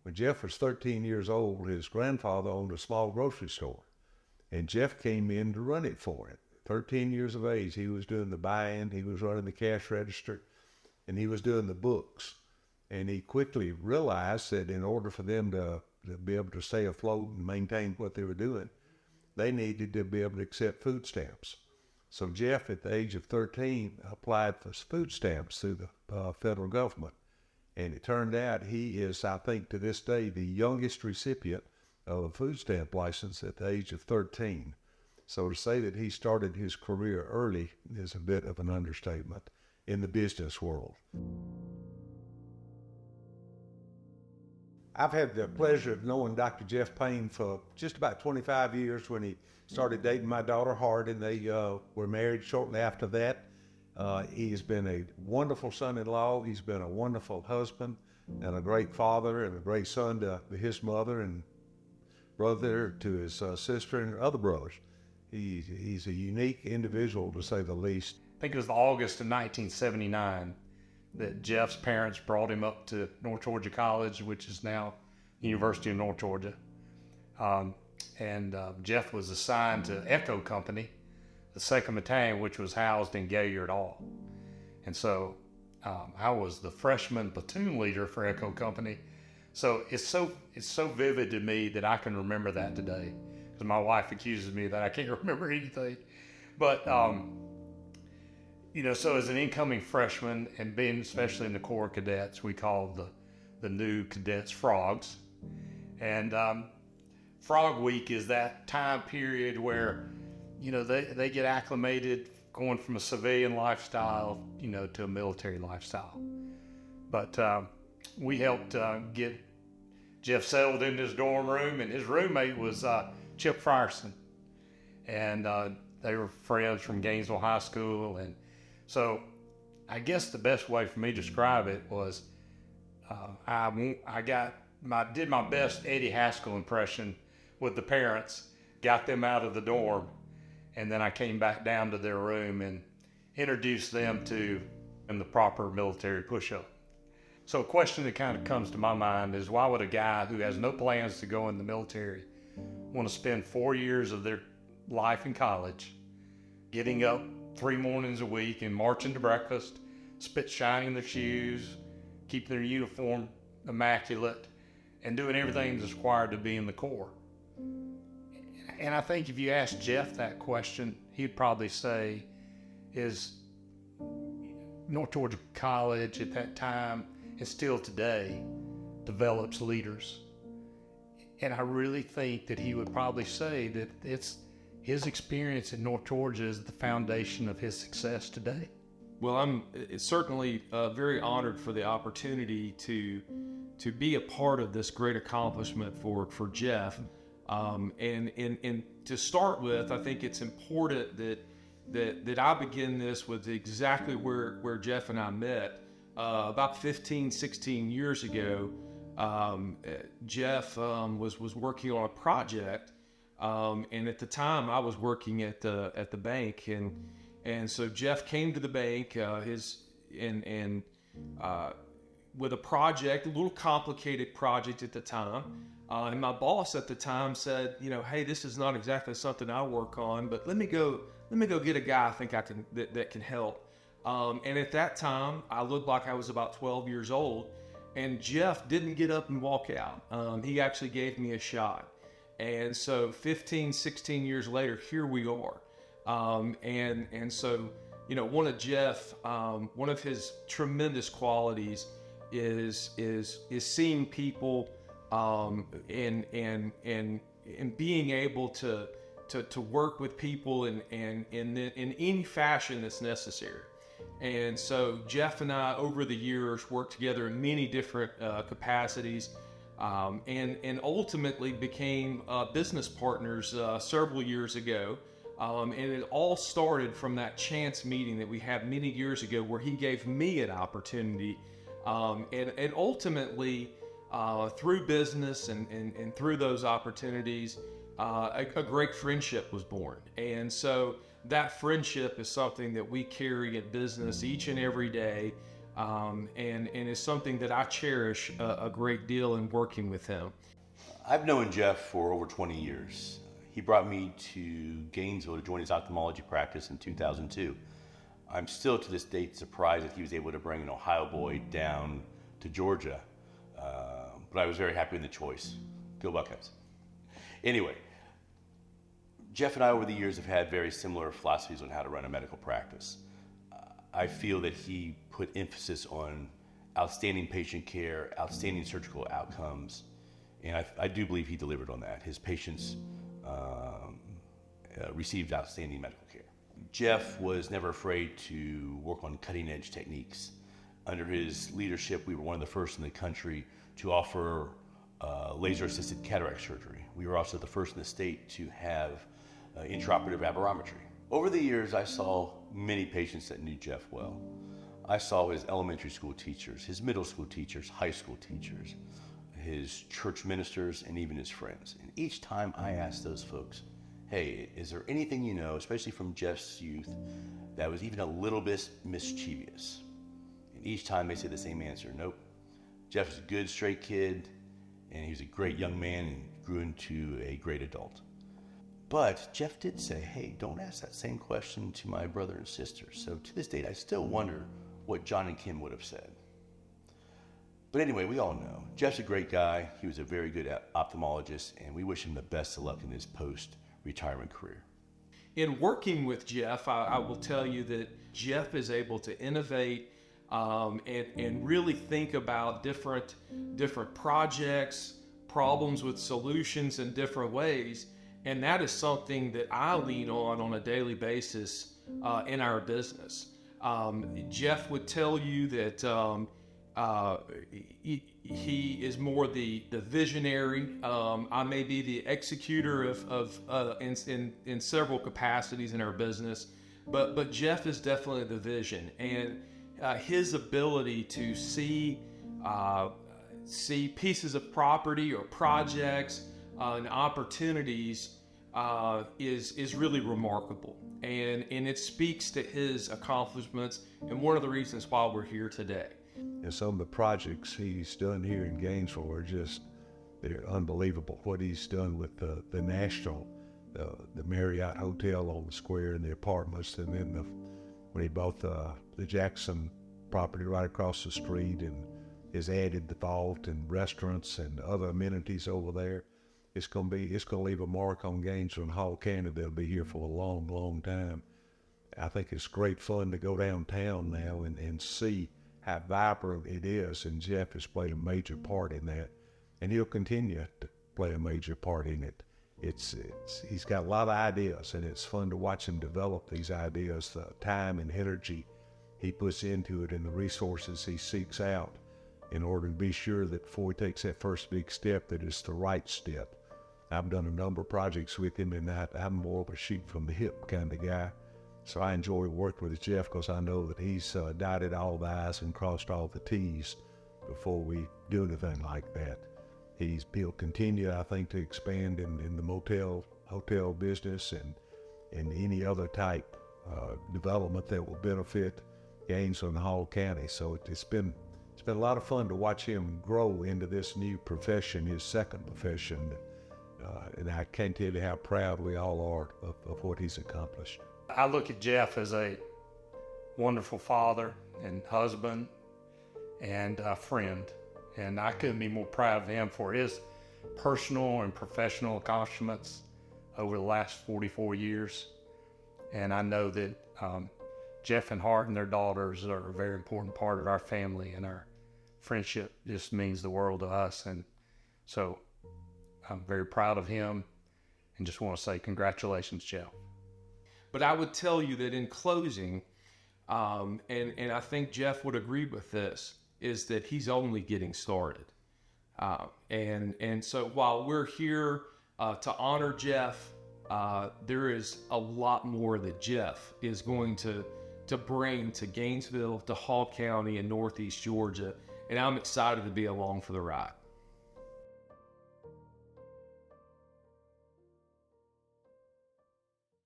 When Jeff was 13 years old, his grandfather owned a small grocery store, and Jeff came in to run it for him. 13 years of age, he was doing the buying, he was running the cash register, and he was doing the books. And he quickly realized that in order for them to be able to stay afloat and maintain what they were doing, they needed to be able to accept food stamps. So Jeff, at the age of 13, applied for food stamps through the federal government. And it turned out he is, I think, to this day, the youngest recipient of a food stamp license at the age of 13. So to say that he started his career early is a bit of an understatement in the business world. I've had the pleasure of knowing Dr. Jeff Payne for just about 25 years when he started dating my daughter, Hardin. They were married shortly after that. He's been a wonderful son-in-law. He's been a wonderful husband and a great father and a great son to his mother and brother, to his sister and other brothers. He's a unique individual, to say the least. I think it was August of 1979 that Jeff's parents brought him up to North Georgia College, which is now University of North Georgia. Jeff was assigned to Echo Company, the 2nd Battalion, which was housed in Gaillard Hall. And so I was the freshman platoon leader for Echo Company. So it's so vivid to me that I can remember that today, because my wife accuses me that I can't remember anything. But so as an incoming freshman, and being especially in the Corps cadets, we called the new cadets frogs. And Frog Week is that time period where, they get acclimated going from a civilian lifestyle, to a military lifestyle. But we helped get Jeff settled in his dorm room, and his roommate was Chip Frierson. And they were friends from Gainesville High School. And so I guess the best way for me to describe it was I did my best Eddie Haskell impression with the parents, got them out of the dorm, and then I came back down to their room and introduced them to the proper military push-up. So a question that kind of comes to my mind is, why would a guy who has no plans to go in the military want to spend 4 years of their life in college getting up 3 mornings a week and marching to breakfast, shining their shoes, keeping their uniform immaculate, and doing everything that's required to be in the Corps? And I think if you ask Jeff that question, he'd probably say, is North Georgia College at that time, and still today, develops leaders. And I really think that he would probably say that it's his experience in North Georgia is the foundation of his success today. Well, I'm certainly very honored for the opportunity to be a part of this great accomplishment for Jeff. And to start with, I think it's important that I begin this with exactly where Jeff and I met. About 15, 16 years ago, Jeff was working on a project, and at the time I was working at the bank, and so Jeff came to the bank with a project, a little complicated project at the time. And my boss at the time said, hey, this is not exactly something I work on, but let me go get a guy I think that can help. And at that time, I looked like I was about 12 years old, and Jeff didn't get up and walk out. He actually gave me a shot. And so 15, 16 years later, here we are. And so, one of his tremendous qualities is seeing people, and being able to work with people in any fashion that's necessary. And so Jeff and I, over the years, worked together in many different capacities, and ultimately became business partners several years ago. And it all started from that chance meeting that we had many years ago, where he gave me an opportunity, and ultimately, through business and through those opportunities, a great friendship was born. And so that friendship is something that we carry in business each and every day. and it's something that I cherish a great deal in working with him. I've known Jeff for over 20 years. He brought me to Gainesville to join his ophthalmology practice in 2002. I'm still to this date surprised that he was able to bring an Ohio boy down to Georgia, but I was very happy with the choice. Go Buckeyes. Anyway, Jeff and I over the years have had very similar philosophies on how to run a medical practice. I feel that he put emphasis on outstanding patient care, outstanding surgical outcomes, and I do believe he delivered on that. His patients received outstanding medical care. Jeff was never afraid to work on cutting-edge techniques. Under his leadership, we were one of the first in the country to offer laser-assisted cataract surgery. We were also the first in the state to have intraoperative aberrometry. Over the years, I saw many patients that knew Jeff well. I saw his elementary school teachers, his middle school teachers, high school teachers, his church ministers, and even his friends. And each time I asked those folks, hey, is there anything you know, especially from Jeff's youth, that was even a little bit mischievous? And each time they said the same answer, nope. Jeff was a good, straight kid, and he was a great young man and grew into a great adult. But Jeff did say, hey, don't ask that same question to my brother and sister. So to this date, I still wonder what John and Kim would have said. But anyway, we all know Jeff's a great guy. He was a very good ophthalmologist, and we wish him the best of luck in his post-retirement career. In working with Jeff, I will tell you that Jeff is able to innovate and really think about different projects, problems with solutions in different ways. And that is something that I lean on a daily basis in our business. Jeff would tell you that he is more the visionary. I may be the executor in several capacities in our business, but Jeff is definitely the vision, and his ability to see pieces of property or projects and opportunities is really remarkable, and it speaks to his accomplishments and one of the reasons why we're here today. And some of the projects he's done here in Gainesville are they're unbelievable. What he's done with the National, the Marriott Hotel on the square and the apartments, and then when he bought the Jackson property right across the street and has added the vault and restaurants and other amenities over there. It's gonna leave a mark on Gainesville and Hall County that'll be here for a long, long time. I think it's great fun to go downtown now and see how vibrant it is, and Jeff has played a major part in that, and he'll continue to play a major part in it. He's got a lot of ideas, and it's fun to watch him develop these ideas, the time and energy he puts into it and the resources he seeks out in order to be sure that before he takes that first big step, that it's the right step. I've done a number of projects with him, and I'm more of a shoot from the hip kind of guy. So I enjoy working with Jeff because I know that he's dotted all the I's and crossed all the T's before we do anything like that. He'll continue, I think, to expand in the hotel business and any other type development that will benefit Gainesville and Hall County. So it's been a lot of fun to watch him grow into this new profession, his second profession. And I can't tell you how proud we all are of what he's accomplished. I look at Jeff as a wonderful father and husband and a friend, and I couldn't be more proud of him for his personal and professional accomplishments over the last 44 years. And I know that Jeff and Hart and their daughters are a very important part of our family, and our friendship just means the world to us. And so I'm very proud of him and just want to say congratulations, Jeff. But I would tell you that in closing, and I think Jeff would agree with this, is that he's only getting started. And so while we're here to honor Jeff, there is a lot more that Jeff is going to bring to Gainesville, to Hall County, and Northeast Georgia. And I'm excited to be along for the ride.